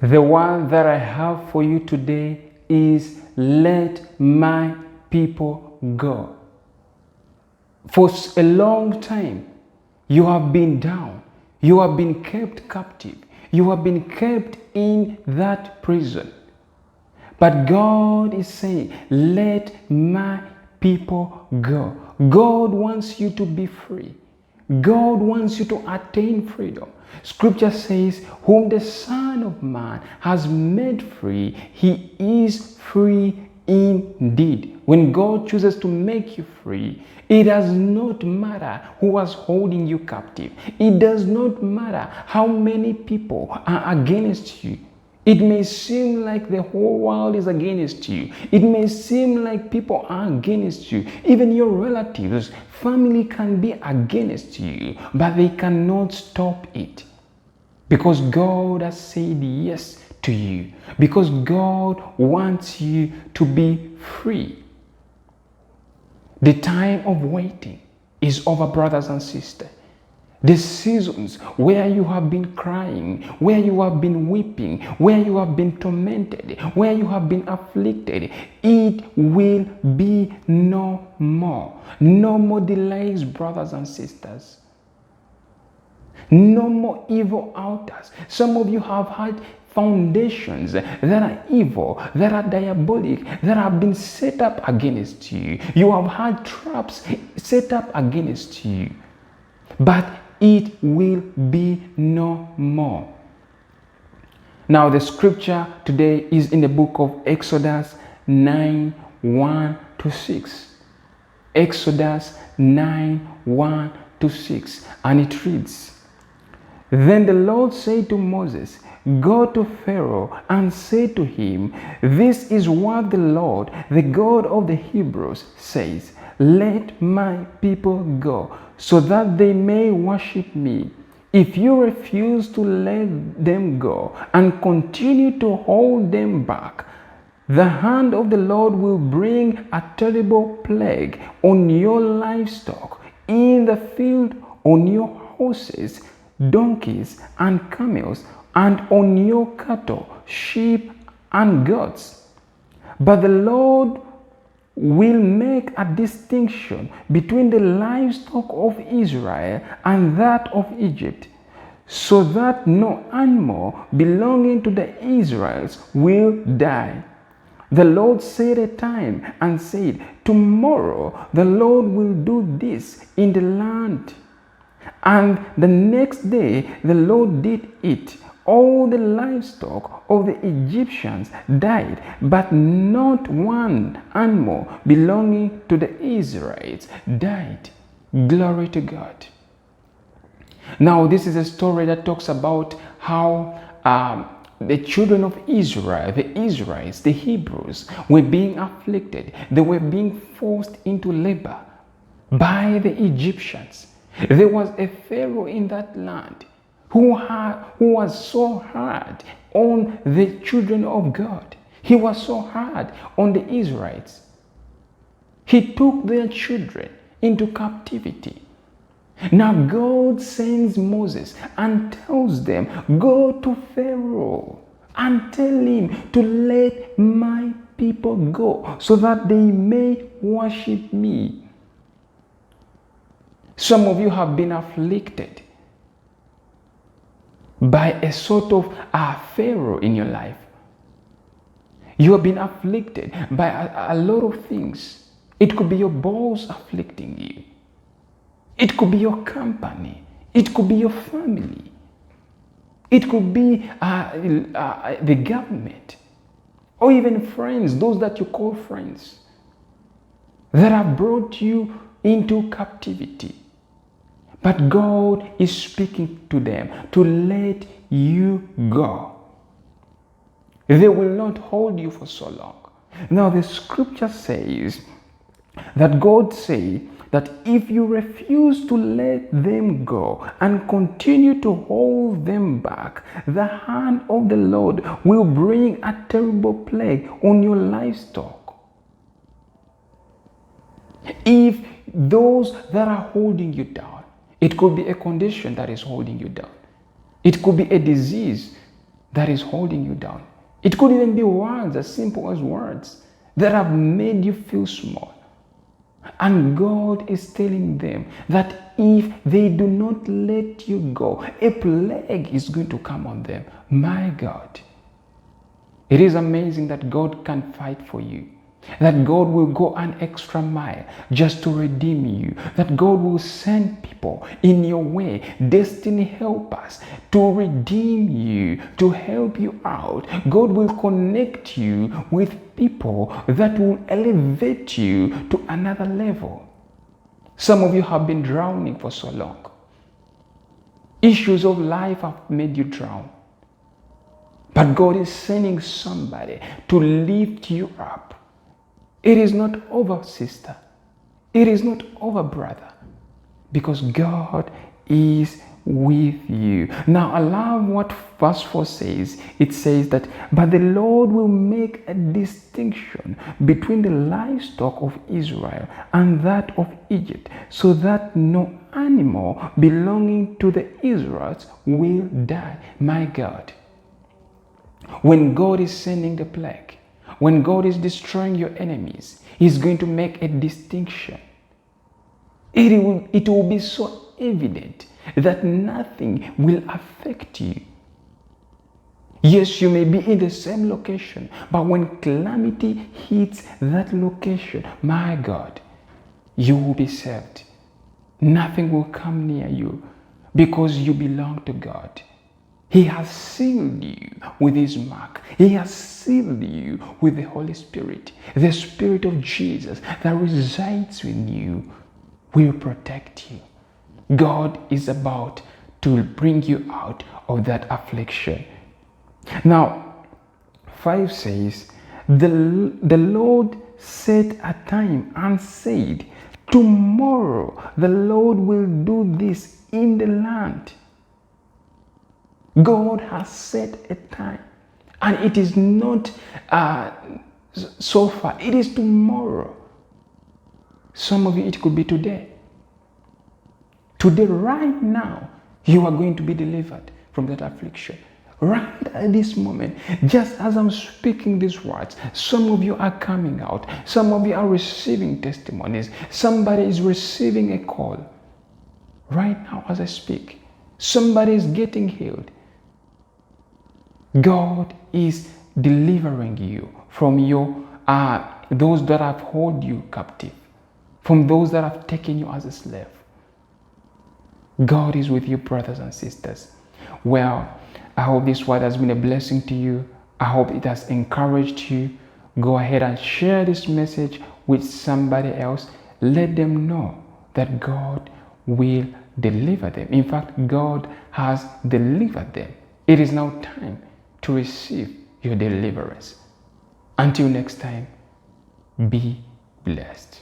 The one that I have for you today is let my people go. For a long time, you have been down. You have been kept captive. You have been kept in that prison. But God is saying, let my people go. God wants you to be free. God wants you to attain freedom. Scripture says, whom the Son of Man has made free, he is free indeed. When God chooses to make you free, it does not matter who was holding you captive. It does not matter how many people are against you. It may seem like the whole world is against you. It may seem like people are against you. Even your relatives, family can be against you, but they cannot stop it. Because God has said yes to you. Because God wants you to be free. The time of waiting is over, brothers and sisters. The seasons where you have been crying, where you have been weeping, where you have been tormented, where you have been afflicted, it will be no more. No more delays, brothers and sisters. No more evil altars. Some of you have had foundations that are evil, that are diabolic, that have been set up against you. You have had traps set up against you. But it will be no more. Now the scripture today is in the book of Exodus 9, 1 to 6. Exodus 9, 1 to 6. And it reads, Then the Lord said to Moses, Go to Pharaoh and say to him, This is what the Lord, the God of the Hebrews, says. Let my people go, so that they may worship me. If you refuse to let them go and continue to hold them back, the hand of the Lord will bring a terrible plague on your livestock in the field, on your horses, donkeys, and camels, and on your cattle, sheep, and goats. But the Lord will make a distinction between the livestock of Israel and that of Egypt, so that no animal belonging to the Israelites will die. The Lord set a time and said, Tomorrow the Lord will do this in the land. And the next day the Lord did it. All the livestock of the Egyptians died, but not one animal belonging to the Israelites died. Glory to God. Now, this is a story that talks about how the children of Israel, the Israelites, the Hebrews, were being afflicted. They were being forced into labor by the Egyptians. There was a Pharaoh in that land who was so hard on the children of God. He was so hard on the Israelites. He took their children into captivity. Now God sends Moses and tells them, Go to Pharaoh and tell him to let my people go so that they may worship me. Some of you have been afflicted by a sort of Pharaoh in your life. You have been afflicted by a lot of things. It could be your boss afflicting you. It could be your company. It could be your family. It could be the government. Or even friends, those that you call friends, that have brought you into captivity. But God is speaking to them to let you go. They will not hold you for so long. Now the scripture says that God said that if you refuse to let them go and continue to hold them back, the hand of the Lord will bring a terrible plague on your livestock. If those that are holding you down, it could be a condition that is holding you down. It could be a disease. that is holding you down. It could even be words as simple as words that have made you feel small. And God is telling them that if they do not let you go, a plague is going to come on them. My God. It is amazing that God can fight for you. That God will go an extra mile just to redeem you. That God will send people in your way, destiny helpers, to redeem you, to help you out. God will connect you with people that will elevate you to another level. Some of you have been drowning for so long. Issues of life have made you drown. But God is sending somebody to lift you up. It is not over, sister. It is not over, brother. Because God is with you. Now, I love what verse 4 says. It says that, but the Lord will make a distinction between the livestock of Israel and that of Egypt, so that no animal belonging to the Israelites will die. My God. When God is sending the plague, when God is destroying your enemies, He's going to make a distinction. It will be so evident that nothing will affect you. Yes, you may be in the same location, but when calamity hits that location, my God, you will be saved. Nothing will come near you because you belong to God. He has sealed you with His mark. He has sealed you with the Holy Spirit. The Spirit of Jesus that resides in you will protect you. God is about to bring you out of that affliction. Now, 5 says, the Lord set a time and said, tomorrow the Lord will do this in the land. God has set a time, and it is not so far. It is tomorrow. Some of you, it could be today. Today, right now, you are going to be delivered from that affliction. Right at this moment, just as I'm speaking these words, some of you are coming out. Some of you are receiving testimonies. Somebody is receiving a call. Right now, as I speak, somebody is getting healed. God is delivering you from those that have held you captive, from those that have taken you as a slave. God is with you, brothers and sisters. Well, I hope this word has been a blessing to you. I hope it has encouraged you. Go ahead and share this message with somebody else. Let them know that God will deliver them. In fact, God has delivered them. It is now time to receive your deliverance. Until next time, be blessed.